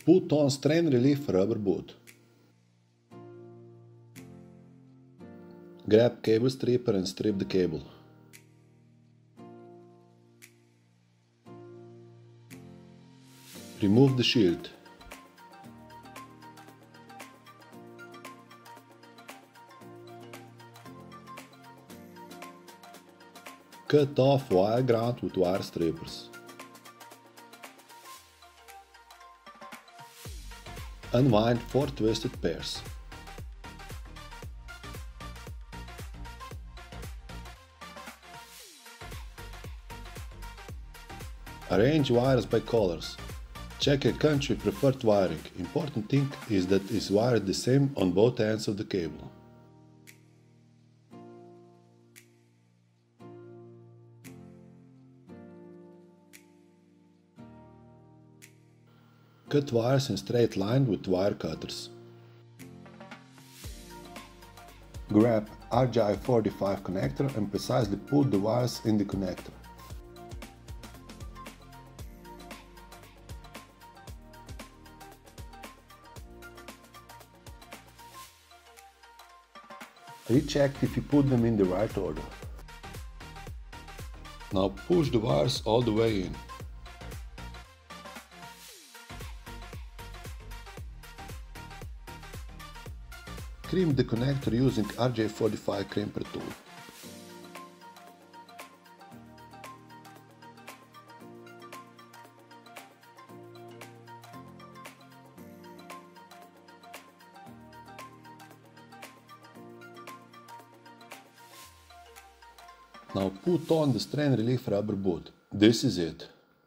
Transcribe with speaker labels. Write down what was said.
Speaker 1: Put on strain relief rubber boot. Grab cable stripper and strip the cable. Remove the shield. Cut off wire ground with wire strippers. Unwind 4 twisted pairs. Arrange wires by colors. Check your country preferred wiring. Important thing is that it is wired the same on both ends of the cable. Cut wires in straight line with wire cutters. Grab RJ45 connector and precisely put the wires in the connector. Recheck if you put them in the right order. Now push the wires all the way in. Crimp the connector using RJ45 crimper tool. Now put on the strain relief rubber boot. This is it.